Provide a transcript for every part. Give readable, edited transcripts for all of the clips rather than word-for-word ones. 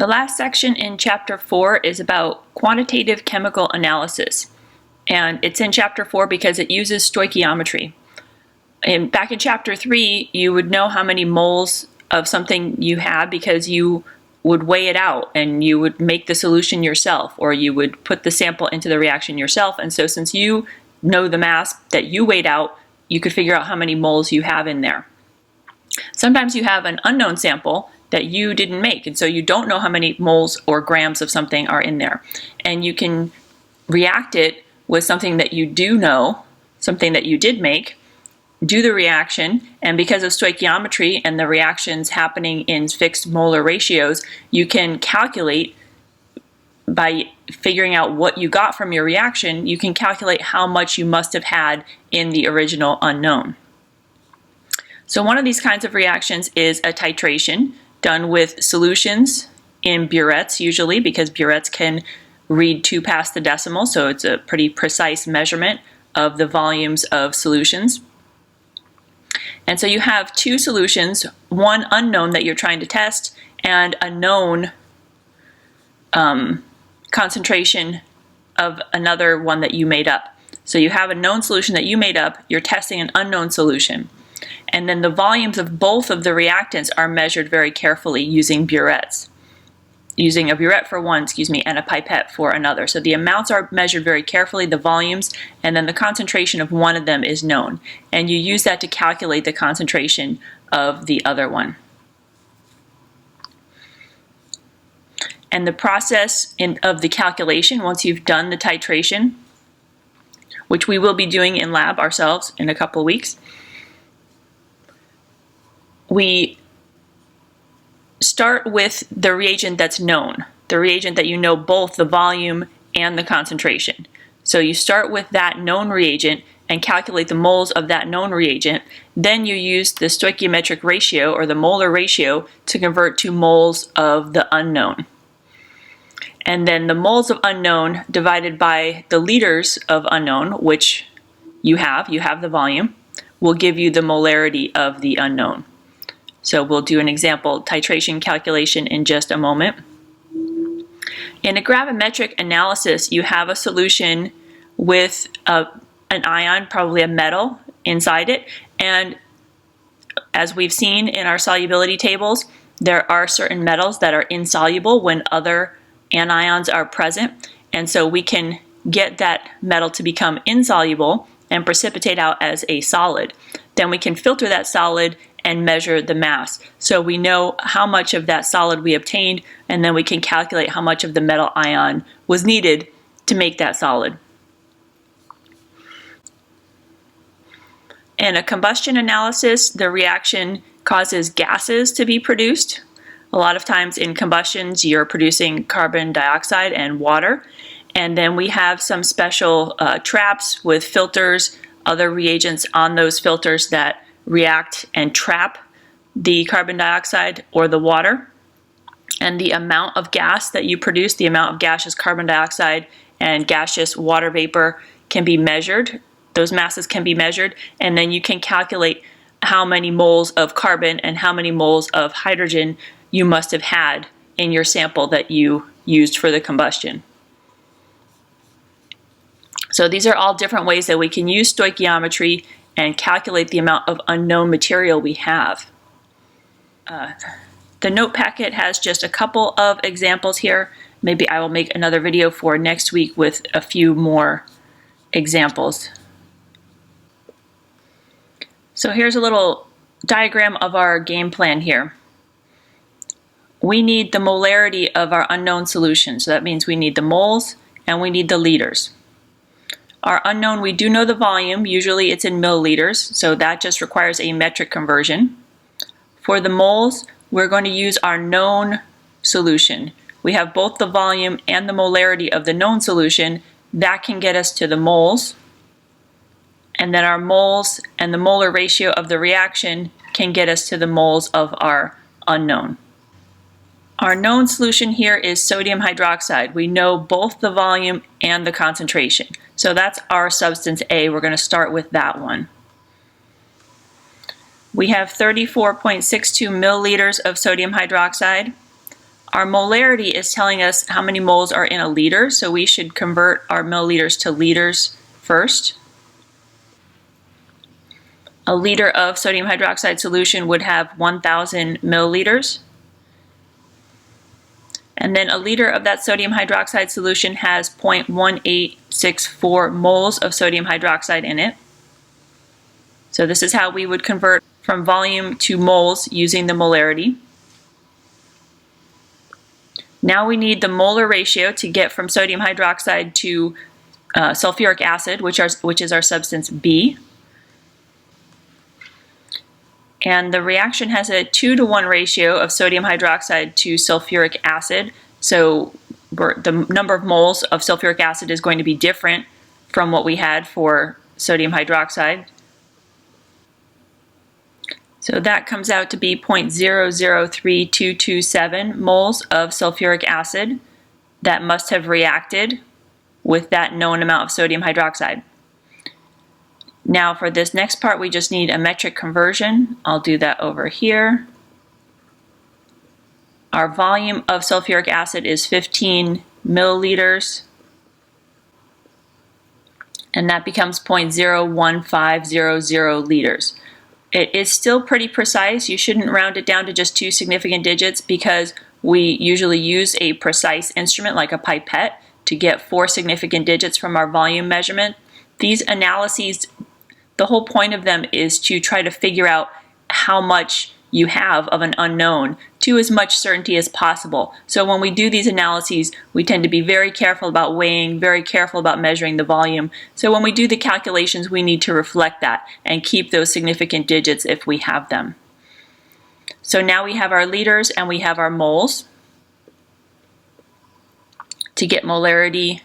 The last section in Chapter 4 is about quantitative chemical analysis. And it's in Chapter 4 because it uses stoichiometry. And back in Chapter 3, you would know how many moles of something you had because you would weigh it out and you would make the solution yourself, or you would put the sample into the reaction yourself. And so since you know the mass that you weighed out, you could figure out how many moles you have in there. Sometimes you have an unknown sample that you didn't make, and so you don't know how many moles or grams of something are in there. And you can react it with something that you do know, something that you did make, do the reaction, and because of stoichiometry and the reactions happening in fixed molar ratios, you can calculate, by figuring out what you got from your reaction, you can calculate how much you must have had in the original unknown. So one of these kinds of reactions is a titration done with solutions in burettes usually, because burettes can read 2 past the decimal, so it's a pretty precise measurement of the volumes of solutions. And so you have 2 solutions, one unknown that you're trying to test and a known concentration of another one that you made up. So you have a known solution that you made up, you're testing an unknown solution. And then the volumes of both of the reactants are measured very carefully using burettes. Using a burette for one, and a pipette for another. So the amounts are measured very carefully, the volumes, and then the concentration of one of them is known. And you use that to calculate the concentration of the other one. And the process of the calculation, once you've done the titration, which we will be doing in lab ourselves in a couple of weeks, we start with the reagent that's known, the reagent that you know both the volume and the concentration. So you start with that known reagent and calculate the moles of that known reagent. Then you use the stoichiometric ratio, or the molar ratio, to convert to moles of the unknown. And then the moles of unknown divided by the liters of unknown, which you have the volume, will give you the molarity of the unknown. So we'll do an example titration calculation in just a moment. In a gravimetric analysis, you have a solution with an ion, probably a metal, inside it. And as we've seen in our solubility tables, there are certain metals that are insoluble when other anions are present. And so we can get that metal to become insoluble and precipitate out as a solid. Then we can filter that solid and measure the mass. So we know how much of that solid we obtained, and then we can calculate how much of the metal ion was needed to make that solid. In a combustion analysis, the reaction causes gases to be produced. A lot of times in combustions, you're producing carbon dioxide and water. And then we have some special traps with filters, other reagents on those filters that react and trap the carbon dioxide or the water. And the amount of gas that you produce, the amount of gaseous carbon dioxide and gaseous water vapor, can be measured. Those masses can be measured, and then you can calculate how many moles of carbon and how many moles of hydrogen you must have had in your sample that you used for the combustion. So these are all different ways that we can use stoichiometry and calculate the amount of unknown material we have. The note packet has just a couple of examples here. Maybe I will make another video for next week with a few more examples. So here's a little diagram of our game plan here. We need the molarity of our unknown solution. So that means we need the moles and we need the liters. Our unknown, we do know the volume. Usually it's in milliliters, so that just requires a metric conversion. For the moles, we're going to use our known solution. We have both the volume and the molarity of the known solution. That can get us to the moles. And then our moles and the molar ratio of the reaction can get us to the moles of our unknown. Our known solution here is sodium hydroxide. We know both the volume and the concentration. So that's our substance A. We're going to start with that one. We have 34.62 milliliters of sodium hydroxide. our molarity is telling us how many moles are in a liter, so we should convert our milliliters to liters first. A liter of sodium hydroxide solution would have 1,000 milliliters. And then a liter of that sodium hydroxide solution has 0.1864 moles of sodium hydroxide in it. So this is how we would convert from volume to moles using the molarity. Now we need the molar ratio to get from sodium hydroxide to sulfuric acid, which is our substance B. And the reaction has a 2-to-1 ratio of sodium hydroxide to sulfuric acid. So the number of moles of sulfuric acid is going to be different from what we had for sodium hydroxide. So that comes out to be 0.003227 moles of sulfuric acid that must have reacted with that known amount of sodium hydroxide. Now for this next part, we just need a metric conversion. I'll do that over here. Our volume of sulfuric acid is 15 milliliters, and that becomes 0.01500 liters. It is still pretty precise. You shouldn't round it down to just 2 significant digits because we usually use a precise instrument like a pipette to get 4 significant digits from our volume measurement. These analyses, the whole point of them is to try to figure out how much you have of an unknown to as much certainty as possible. So when we do these analyses, we tend to be very careful about weighing, very careful about measuring the volume. So when we do the calculations, we need to reflect that and keep those significant digits if we have them. So now we have our liters and we have our moles. To get molarity,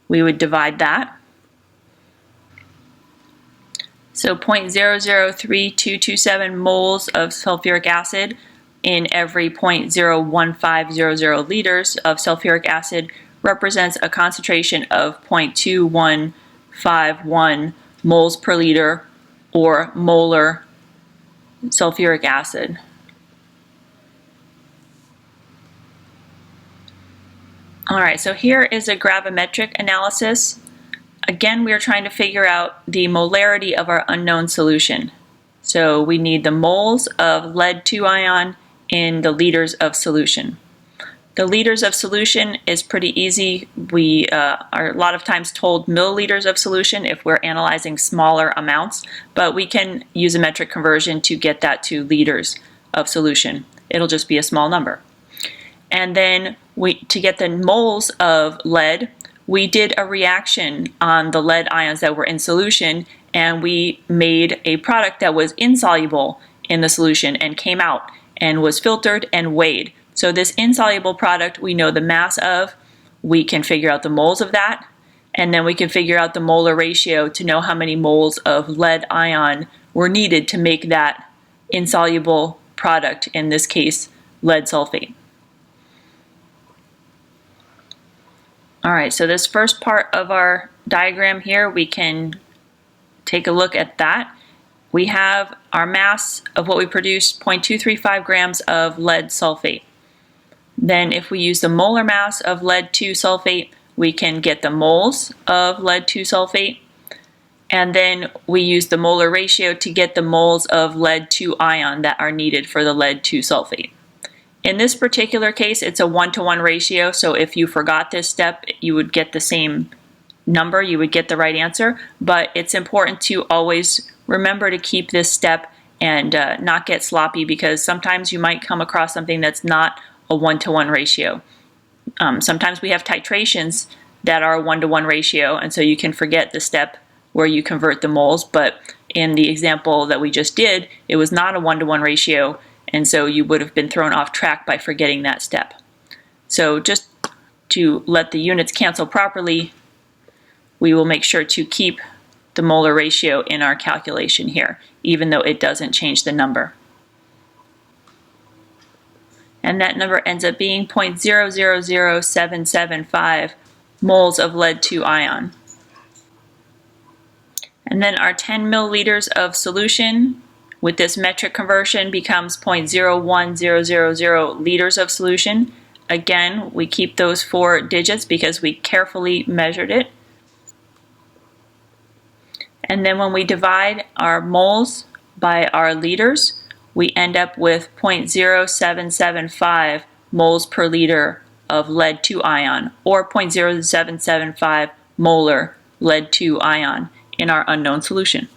we would divide that. So 0.003227 moles of sulfuric acid in every 0.01500 liters of sulfuric acid represents a concentration of 0.2151 moles per liter, or molar sulfuric acid. Alright, so here is a gravimetric analysis. Again, we are trying to figure out the molarity of our unknown solution. So we need the moles of lead-2 ion in the liters of solution. The liters of solution is pretty easy. We are a lot of times told milliliters of solution if we're analyzing smaller amounts, but we can use a metric conversion to get that to liters of solution. It'll just be a small number. And then to get the moles of lead, we did a reaction on the lead ions that were in solution, and we made a product that was insoluble in the solution and came out and was filtered and weighed. So this insoluble product we know the mass of, we can figure out the moles of that, and then we can figure out the molar ratio to know how many moles of lead ion were needed to make that insoluble product, in this case lead sulfate. Alright, so this first part of our diagram here, we can take a look at that. We have our mass of what we produced, 0.235 grams of lead sulfate. Then if we use the molar mass of lead-2 sulfate, we can get the moles of lead-2 sulfate. And then we use the molar ratio to get the moles of lead-2 ion that are needed for the lead-2 sulfate. In this particular case, it's a 1-to-1 ratio, so if you forgot this step, you would get the same number, you would get the right answer, but it's important to always remember to keep this step and not get sloppy, because sometimes you might come across something that's not a 1-to-1 ratio. Sometimes we have titrations that are a 1-to-1 ratio, and so you can forget the step where you convert the moles, but in the example that we just did, it was not a 1-to-1 ratio, and so you would have been thrown off track by forgetting that step. So just to let the units cancel properly, we will make sure to keep the molar ratio in our calculation here, even though it doesn't change the number. And that number ends up being 0.000775 moles of lead-2 ion. And then our 10 milliliters of solution with this metric conversion becomes 0.01000 liters of solution. Again, we keep those 4 digits because we carefully measured it. And then when we divide our moles by our liters, we end up with 0.0775 moles per liter of lead-2 ion, or 0.0775 molar lead-2 ion in our unknown solution.